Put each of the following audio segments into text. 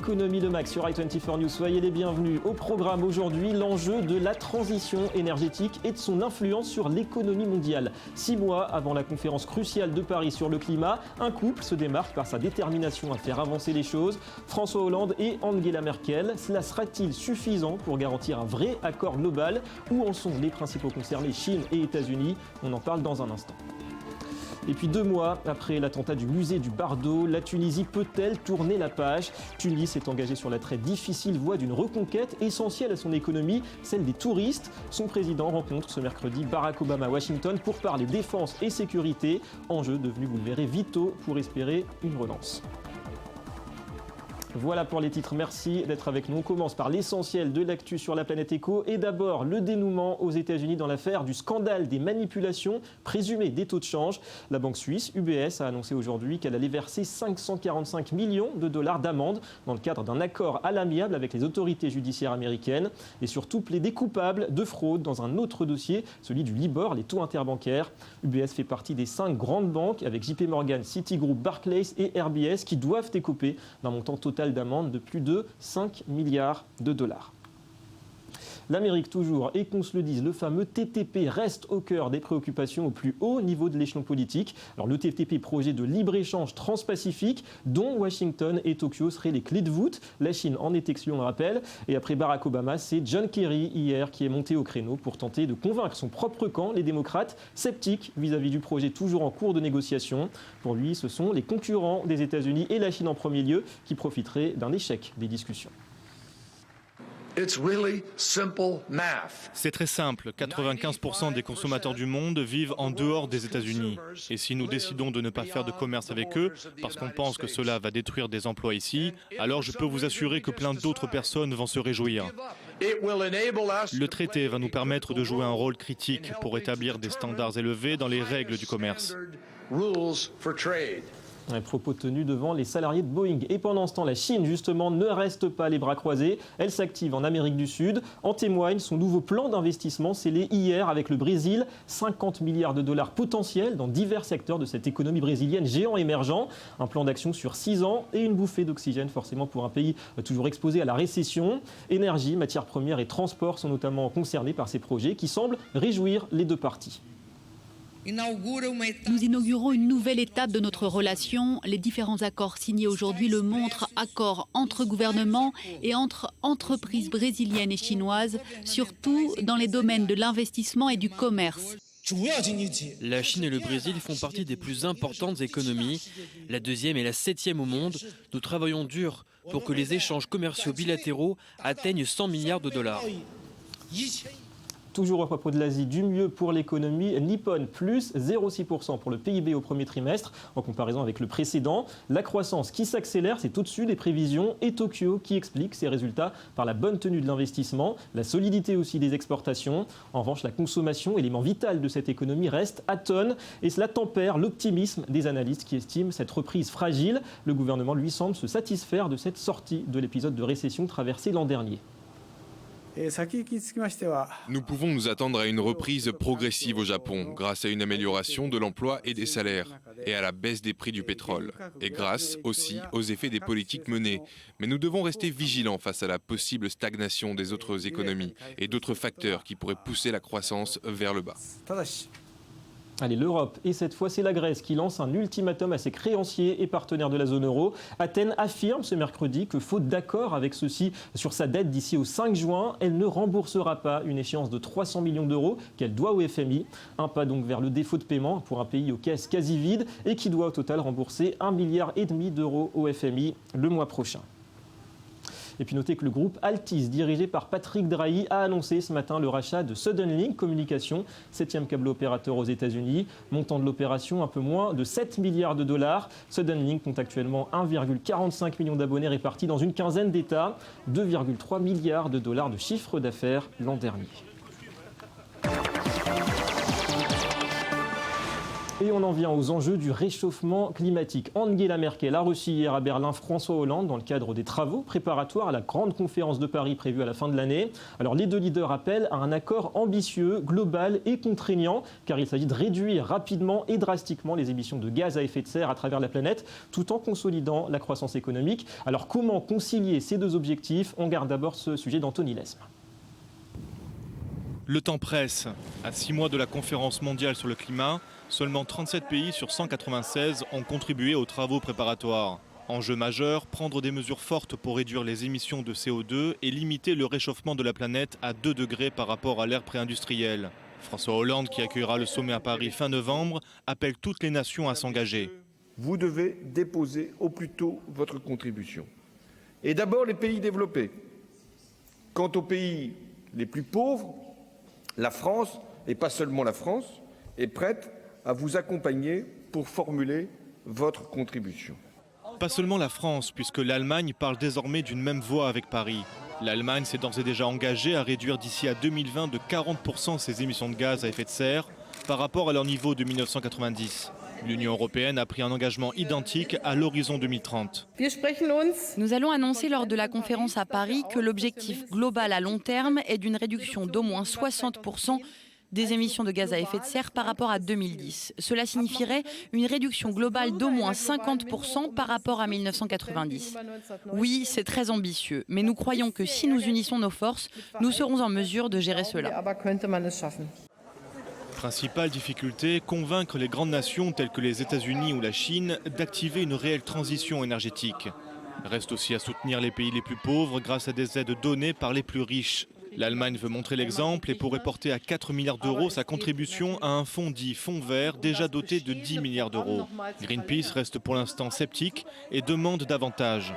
Économie de Max sur i24 News. Soyez les bienvenus. Au programme aujourd'hui, l'enjeu de la transition énergétique et de son influence sur l'économie mondiale. 6 mois avant la conférence cruciale de Paris sur le climat, un couple se démarque par sa détermination à faire avancer les choses. François Hollande et Angela Merkel. Cela sera-t-il suffisant pour garantir un vrai accord global? Où en sont les principaux concernés, Chine et États-Unis? On en parle dans un instant. Et puis 2 mois après l'attentat du musée du Bardo, la Tunisie peut-elle tourner la page? Tunis est engagée sur la très difficile voie d'une reconquête essentielle à son économie, celle des touristes. Son président rencontre ce mercredi Barack Obama à Washington pour parler défense et sécurité, enjeux devenus, vous le verrez, vitaux pour espérer une relance. Voilà pour les titres, merci d'être avec nous. On commence par l'essentiel de l'actu sur la planète éco et d'abord le dénouement aux États-Unis dans l'affaire du scandale des manipulations présumées des taux de change. La banque suisse UBS a annoncé aujourd'hui qu'elle allait verser 545 millions de dollars d'amende dans le cadre d'un accord à l'amiable avec les autorités judiciaires américaines et surtout plaider coupable de fraude dans un autre dossier, celui du Libor, les taux interbancaires. UBS fait partie des 5 grandes banques avec JP Morgan, Citigroup, Barclays et RBS qui doivent écoper d'un montant total d'amende de plus de 5 milliards de dollars. L'Amérique toujours, et qu'on se le dise, le fameux TTP reste au cœur des préoccupations au plus haut niveau de l'échelon politique. Alors le TTP, projet de libre-échange transpacifique, dont Washington et Tokyo seraient les clés de voûte. La Chine en est exclue, on le rappelle. Et après Barack Obama, c'est John Kerry hier qui est monté au créneau pour tenter de convaincre son propre camp, les démocrates, sceptiques vis-à-vis du projet toujours en cours de négociation. Pour lui, ce sont les concurrents des États-Unis et la Chine en premier lieu qui profiteraient d'un échec des discussions. C'est très simple, 95% des consommateurs du monde vivent en dehors des États-Unis. Et si nous décidons de ne pas faire de commerce avec eux, parce qu'on pense que cela va détruire des emplois ici, alors je peux vous assurer que plein d'autres personnes vont se réjouir. Le traité va nous permettre de jouer un rôle critique pour établir des standards élevés dans les règles du commerce. Un propos tenu devant les salariés de Boeing. Et pendant ce temps, la Chine, justement, ne reste pas les bras croisés. Elle s'active en Amérique du Sud. En témoigne son nouveau plan d'investissement scellé hier avec le Brésil. 50 milliards de dollars potentiels dans divers secteurs de cette économie brésilienne géant émergent. Un plan d'action sur 6 ans et une bouffée d'oxygène forcément pour un pays toujours exposé à la récession. Énergie, matières premières et transports sont notamment concernés par ces projets qui semblent réjouir les deux parties. Nous inaugurons une nouvelle étape de notre relation. Les différents accords signés aujourd'hui le montrent, accords entre gouvernements et entre entreprises brésiliennes et chinoises, surtout dans les domaines de l'investissement et du commerce. La Chine et le Brésil font partie des plus importantes économies. La deuxième et la 7e au monde. Nous travaillons dur pour que les échanges commerciaux bilatéraux atteignent 100 milliards de dollars. Toujours à propos de l'Asie, du mieux pour l'économie. Nippon, plus 0,6% pour le PIB au premier trimestre, en comparaison avec le précédent. La croissance qui s'accélère, c'est au-dessus des prévisions. Et Tokyo qui explique ces résultats par la bonne tenue de l'investissement, la solidité aussi des exportations. En revanche, la consommation, élément vital de cette économie, reste atone. Et cela tempère l'optimisme des analystes qui estiment cette reprise fragile. Le gouvernement, lui, semble se satisfaire de cette sortie de l'épisode de récession traversé l'an dernier. Nous pouvons nous attendre à une reprise progressive au Japon, grâce à une amélioration de l'emploi et des salaires, et à la baisse des prix du pétrole, et grâce aussi aux effets des politiques menées. Mais nous devons rester vigilants face à la possible stagnation des autres économies et d'autres facteurs qui pourraient pousser la croissance vers le bas. Allez, l'Europe, et cette fois c'est la Grèce qui lance un ultimatum à ses créanciers et partenaires de la zone euro. Athènes affirme ce mercredi que faute d'accord avec ceux-ci sur sa dette d'ici au 5 juin, elle ne remboursera pas une échéance de 300 millions d'euros qu'elle doit au FMI. Un pas donc vers le défaut de paiement pour un pays aux caisses quasi vides et qui doit au total rembourser 1,5 milliard d'euros au FMI le mois prochain. Et puis notez que le groupe Altice, dirigé par Patrick Drahi, a annoncé ce matin le rachat de Suddenlink Communications, 7e câble opérateur aux États-Unis. Montant de l'opération, un peu moins de 7 milliards de dollars. Suddenlink compte actuellement 1,45 million d'abonnés répartis dans une quinzaine d'États. 2,3 milliards de dollars de chiffre d'affaires l'an dernier. Et on en vient aux enjeux du réchauffement climatique. Angela Merkel a reçu hier à Berlin François Hollande dans le cadre des travaux préparatoires à la grande conférence de Paris prévue à la fin de l'année. Alors les deux leaders appellent à un accord ambitieux, global et contraignant, car il s'agit de réduire rapidement et drastiquement les émissions de gaz à effet de serre à travers la planète, tout en consolidant la croissance économique. Alors comment concilier ces deux objectifs? On garde d'abord ce sujet d'Anthony Lesme. Le temps presse. À 6 mois de la conférence mondiale sur le climat, seulement 37 pays sur 196 ont contribué aux travaux préparatoires. Enjeu majeur, prendre des mesures fortes pour réduire les émissions de CO2 et limiter le réchauffement de la planète à 2 degrés par rapport à l'ère pré-industrielle. François Hollande, qui accueillera le sommet à Paris fin novembre, appelle toutes les nations à s'engager. Vous devez déposer au plus tôt votre contribution. Et d'abord les pays développés. Quant aux pays les plus pauvres, la France, et pas seulement la France, est prête à vous accompagner pour formuler votre contribution. Pas seulement la France, puisque l'Allemagne parle désormais d'une même voix avec Paris. L'Allemagne s'est d'ores et déjà engagée à réduire d'ici à 2020 de 40% ses émissions de gaz à effet de serre par rapport à leur niveau de 1990. L'Union européenne a pris un engagement identique à l'horizon 2030. Nous allons annoncer lors de la conférence à Paris que l'objectif global à long terme est d'une réduction d'au moins 60% des émissions de gaz à effet de serre par rapport à 2010. Cela signifierait une réduction globale d'au moins 50% par rapport à 1990. Oui, c'est très ambitieux, mais nous croyons que si nous unissons nos forces, nous serons en mesure de gérer cela. Principale difficulté, convaincre les grandes nations telles que les États-Unis ou la Chine d'activer une réelle transition énergétique. Reste aussi à soutenir les pays les plus pauvres grâce à des aides données par les plus riches. L'Allemagne veut montrer l'exemple et pourrait porter à 4 milliards d'euros sa contribution à un fonds dit fonds vert déjà doté de 10 milliards d'euros. Greenpeace reste pour l'instant sceptique et demande davantage.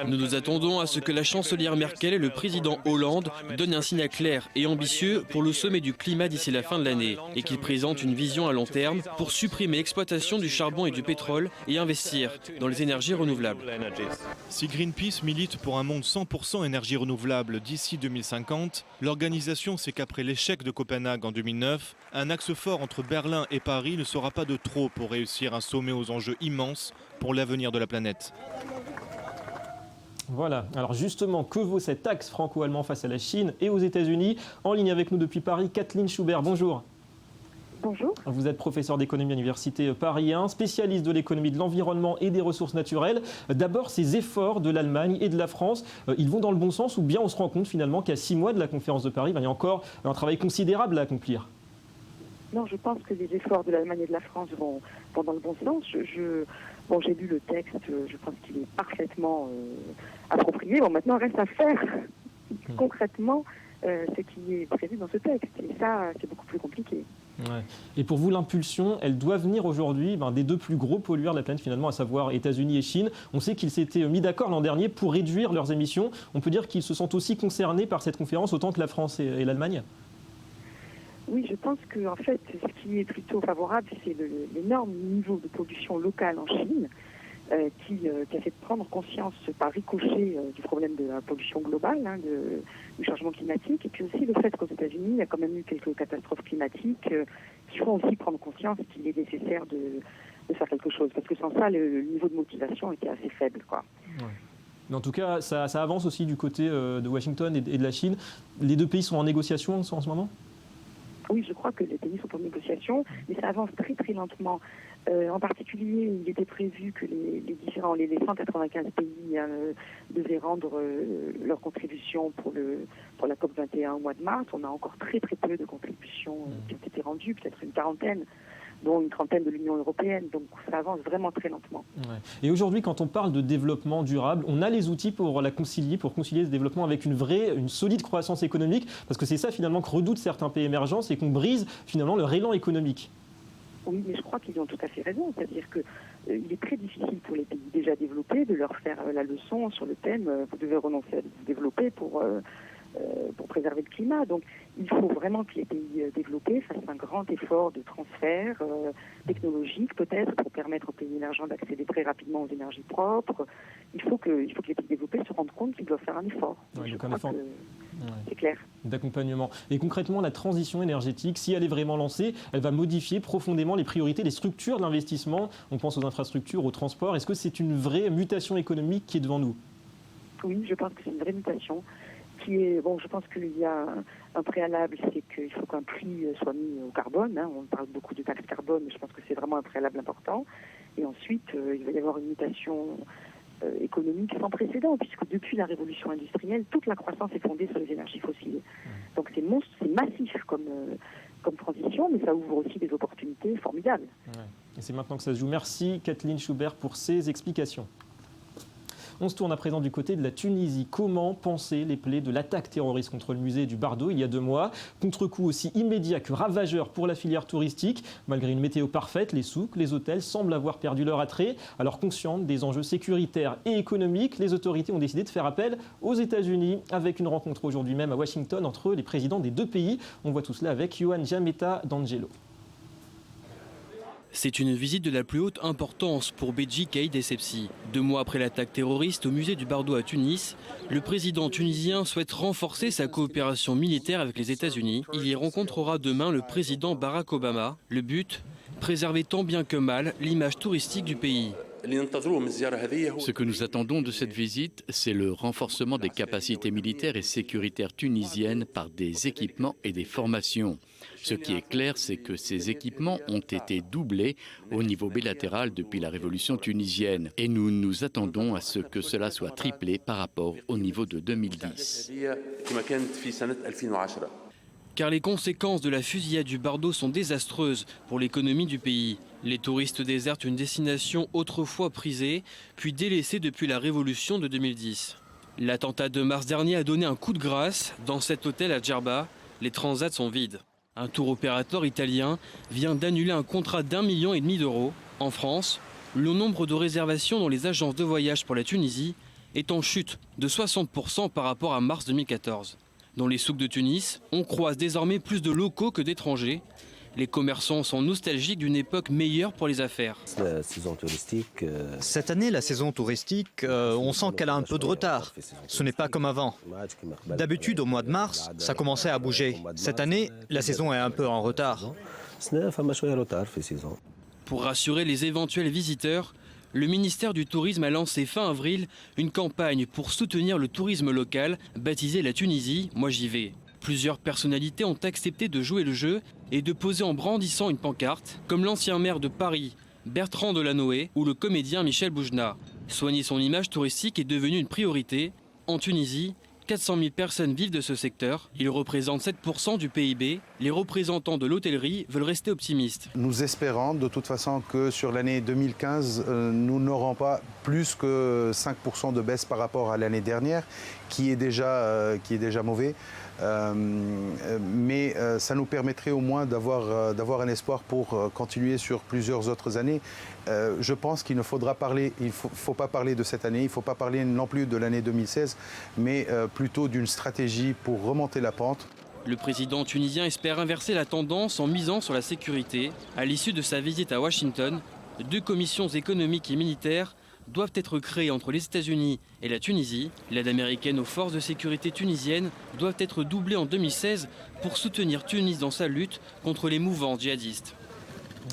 Nous nous attendons à ce que la chancelière Merkel et le président Hollande donnent un signal clair et ambitieux pour le sommet du climat d'ici la fin de l'année et qu'ils présentent une vision à long terme pour supprimer l'exploitation du charbon et du pétrole et investir dans les énergies renouvelables. Si Greenpeace milite pour un monde 100% énergie renouvelable d'ici 2050, l'organisation sait qu'après l'échec de Copenhague en 2009, un axe fort entre Berlin et Paris ne sera pas de trop pour réussir un sommet aux enjeux immenses pour l'avenir de la planète. Voilà, alors justement, que vaut cet axe franco-allemand face à la Chine et aux États-Unis? En ligne avec nous depuis Paris, Kathleen Schubert, bonjour. Bonjour. Vous êtes professeur d'économie à l'Université Paris 1, spécialiste de l'économie de l'environnement et des ressources naturelles. D'abord, ces efforts de l'Allemagne et de la France, ils vont dans le bon sens ou bien on se rend compte finalement qu'à 6 mois de la conférence de Paris, il y a encore un travail considérable à accomplir? Non, je pense que les efforts de l'Allemagne et de la France vont dans le bon sens. J'ai lu le texte, je pense qu'il est parfaitement approprié. Bon, maintenant, reste à faire concrètement ce qui est prévu dans ce texte. Et ça, c'est beaucoup plus compliqué. Ouais. Et pour vous, l'impulsion, elle doit venir aujourd'hui des deux plus gros pollueurs de la planète finalement, à savoir États-Unis et Chine. On sait qu'ils s'étaient mis d'accord l'an dernier pour réduire leurs émissions. On peut dire qu'ils se sentent aussi concernés par cette conférence autant que la France et l'Allemagne? Oui, je pense que en fait, ce qui est plutôt favorable, c'est l'énorme niveau de pollution locale en Chine, qui a fait prendre conscience par ricochet du problème de la pollution globale, du changement climatique, et puis aussi le fait qu'aux États-Unis, il y a quand même eu quelques catastrophes climatiques qui font aussi prendre conscience qu'il est nécessaire de faire quelque chose, parce que sans ça, le niveau de motivation était assez faible, quoi. Ouais. Mais en tout cas, ça avance aussi du côté de Washington et de la Chine. Les deux pays sont en négociation en ce moment? Oui, je crois que les pays sont en négociation, mais ça avance très très lentement. En particulier, il était prévu que les 195 pays devaient rendre leur contribution pour la COP21 au mois de mars. On a encore très très peu de contributions qui ont été rendues, peut-être une quarantaine, dont une trentaine de l'Union européenne. Donc ça avance vraiment très lentement. Ouais. Et aujourd'hui, quand on parle de développement durable, on a les outils pour concilier ce développement avec une solide croissance économique, parce que c'est ça finalement que redoutent certains pays émergents, c'est qu'on brise finalement leur élan économique. Oui, mais je crois qu'ils ont tout à fait raison. C'est-à-dire qu'il est très difficile pour les pays déjà développés de leur faire la leçon sur le thème « vous devez renoncer à vous développer pour préserver le climat ». Donc il faut vraiment que les pays développés fassent un grand effort de transfert technologique peut-être pour permettre aux pays émergents d'accéder très rapidement aux énergies propres. Il faut que les pays développés se rendent compte qu'ils doivent faire un effort. Ouais, c'est clair. D'accompagnement. Et concrètement, la transition énergétique, si elle est vraiment lancée, elle va modifier profondément les priorités, les structures d'investissement. On pense aux infrastructures, aux transports. Est-ce que c'est une vraie mutation économique qui est devant nous? Oui, je pense que c'est une vraie mutation. Je pense qu'il y a un préalable, c'est qu'il faut qu'un prix soit mis au carbone. On parle beaucoup de taxes carbone, mais je pense que c'est vraiment un préalable important. Et ensuite, il va y avoir une mutation économique sans précédent, puisque depuis la révolution industrielle, toute la croissance est fondée sur les énergies fossiles. Donc c'est massif comme transition, mais ça ouvre aussi des opportunités formidables. Ouais. Et c'est maintenant que ça se joue. Merci Kathleen Schubert pour ces explications. On se tourne à présent du côté de la Tunisie. Comment penser les plaies de l'attaque terroriste contre le musée du Bardo il y a 2 mois? Contre-coup aussi immédiat que ravageur pour la filière touristique. Malgré une météo parfaite, les souks, les hôtels semblent avoir perdu leur attrait. Alors conscientes des enjeux sécuritaires et économiques, les autorités ont décidé de faire appel aux États-Unis avec une rencontre aujourd'hui même à Washington entre les présidents des 2 pays. On voit tout cela avec Yohann Giametta d'Angelo. C'est une visite de la plus haute importance pour Beji Caïd Essebsi. 2 mois après l'attaque terroriste au musée du Bardo à Tunis, le président tunisien souhaite renforcer sa coopération militaire avec les États-Unis. Il y rencontrera demain le président Barack Obama. Le but, préserver tant bien que mal l'image touristique du pays. Ce que nous attendons de cette visite, c'est le renforcement des capacités militaires et sécuritaires tunisiennes par des équipements et des formations. Ce qui est clair, c'est que ces équipements ont été doublés au niveau bilatéral depuis la révolution tunisienne. Et nous nous attendons à ce que cela soit triplé par rapport au niveau de 2010. Car les conséquences de la fusillade du Bardo sont désastreuses pour l'économie du pays. Les touristes désertent une destination autrefois prisée, puis délaissée depuis la révolution de 2010. L'attentat de mars dernier a donné un coup de grâce. Dans cet hôtel à Djerba, les transats sont vides. Un tour opérateur italien vient d'annuler un contrat d'1,5 million d'euros. En France, le nombre de réservations dans les agences de voyage pour la Tunisie est en chute de 60% par rapport à mars 2014. Dans les souks de Tunis, on croise désormais plus de locaux que d'étrangers. Les commerçants sont nostalgiques d'une époque meilleure pour les affaires. La saison touristique, Cette année, la saison touristique, on sent qu'elle a un peu de retard. Ce n'est pas comme avant. D'habitude, au mois de mars, ça commençait à bouger. Cette année, la saison est un peu en retard. Pour rassurer les éventuels visiteurs, le ministère du Tourisme a lancé fin avril une campagne pour soutenir le tourisme local, baptisée La Tunisie, moi j'y vais. Plusieurs personnalités ont accepté de jouer le jeu et de poser en brandissant une pancarte, comme l'ancien maire de Paris, Bertrand Delanoë, ou le comédien Michel Boujna. Soigner son image touristique est devenu une priorité. En Tunisie, 400 000 personnes vivent de ce secteur. Ils représentent 7% du PIB. Les représentants de l'hôtellerie veulent rester optimistes. Nous espérons de toute façon que sur l'année 2015, nous n'aurons pas plus que 5% de baisse par rapport à l'année dernière, qui est déjà mauvais. Mais ça nous permettrait au moins d'avoir un espoir pour continuer sur plusieurs autres années. Je pense qu'il ne faudra faut pas parler de cette année, il ne faut pas parler non plus de l'année 2016, mais plutôt d'une stratégie pour remonter la pente. Le président tunisien espère inverser la tendance en misant sur la sécurité. À l'issue de sa visite à Washington, 2 commissions économiques et militaires doivent être créées entre les États-Unis et la Tunisie. L'aide américaine aux forces de sécurité tunisiennes doit être doublée en 2016 pour soutenir Tunis dans sa lutte contre les mouvances djihadistes.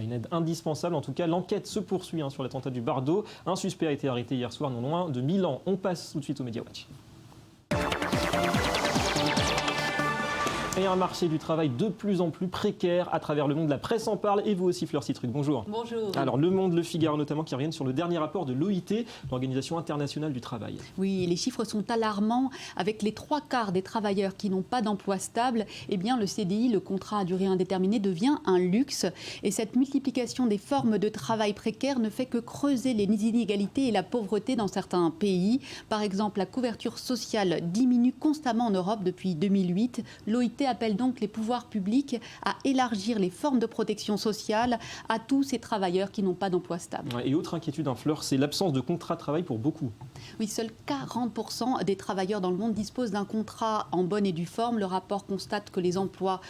Une aide indispensable, en tout cas l'enquête se poursuit sur l'attentat du Bardo. Un suspect a été arrêté hier soir non loin de Milan. On passe tout de suite au Media Watch. Et un marché du travail de plus en plus précaire à travers le monde. La presse en parle et vous aussi Fleur Citruc, bonjour. Bonjour. Alors Le Monde, Le Figaro notamment qui reviennent sur le dernier rapport de l'OIT, l'Organisation internationale du travail. Oui, les chiffres sont alarmants. Avec les 3/4 des travailleurs qui n'ont pas d'emploi stable, eh bien le CDI, le contrat à durée indéterminée, devient un luxe. Et cette multiplication des formes de travail précaire ne fait que creuser les inégalités et la pauvreté dans certains pays. Par exemple, la couverture sociale diminue constamment en Europe depuis 2008. L'OIT appelle donc les pouvoirs publics à élargir les formes de protection sociale à tous ces travailleurs qui n'ont pas d'emploi stable. Et autre inquiétude, Fleur, c'est l'absence de contrat de travail pour beaucoup. Oui, seuls 40% des travailleurs dans le monde disposent d'un contrat en bonne et due forme. Le rapport constate que les emplois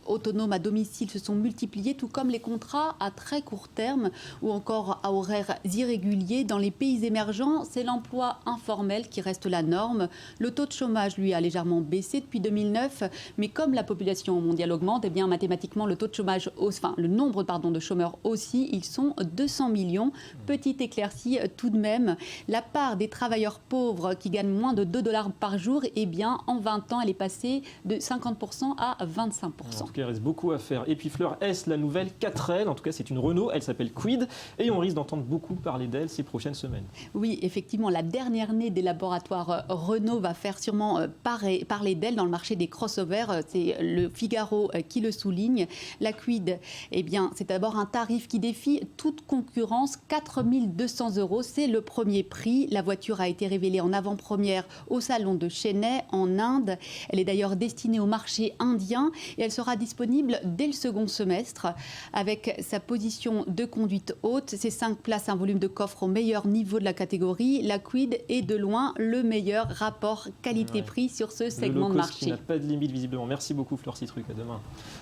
autonomes à domicile se sont multipliés, tout comme les contrats à très court terme ou encore à horaires irréguliers. Dans les pays émergents, c'est l'emploi informel qui reste la norme. Le taux de chômage, lui, a légèrement baissé depuis 2009, mais comme la population mondiale augmente, eh bien, mathématiquement, le taux de chômage, le nombre de chômeurs aussi, ils sont 200 millions. Petite éclaircie tout de même, la part des travailleurs pauvres qui gagnent moins de $2 par jour, eh bien, en 20 ans, elle est passée de 50% à 25%. En tout cas, il reste beaucoup à faire. Et puis Fleur, est-ce la nouvelle 4L? En tout cas, c'est une Renault, elle s'appelle Kwid, et on risque d'entendre beaucoup parler d'elle ces prochaines semaines. Oui, effectivement, la dernière née des laboratoires Renault va faire sûrement parler d'elle dans le marché des crossovers. C'est le Figaro qui le souligne. La Kwid, eh bien, c'est d'abord un tarif qui défie toute concurrence, 4 200 €. C'est le premier prix. La voiture a été révélée en avant-première au salon de Chennai, en Inde. Elle est d'ailleurs destinée au marché indien et elle sera disponible dès le second semestre. Avec sa position de conduite haute, ses 5 places, un volume de coffre au meilleur niveau de la catégorie, la Kwid est de loin le meilleur rapport qualité-prix sur ce segment de marché. Qui n'a pas de limite visiblement. Merci beaucoup Fleur Citruc, à demain.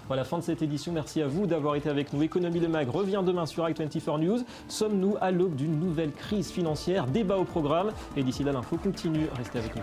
Voilà, fin de cette édition. Merci à vous d'avoir été avec nous. Économie Le Mag revient demain sur i24 News. Sommes-nous à l'aube d'une nouvelle crise financière? Débat au programme. Et d'ici là, l'info continue. Restez avec nous.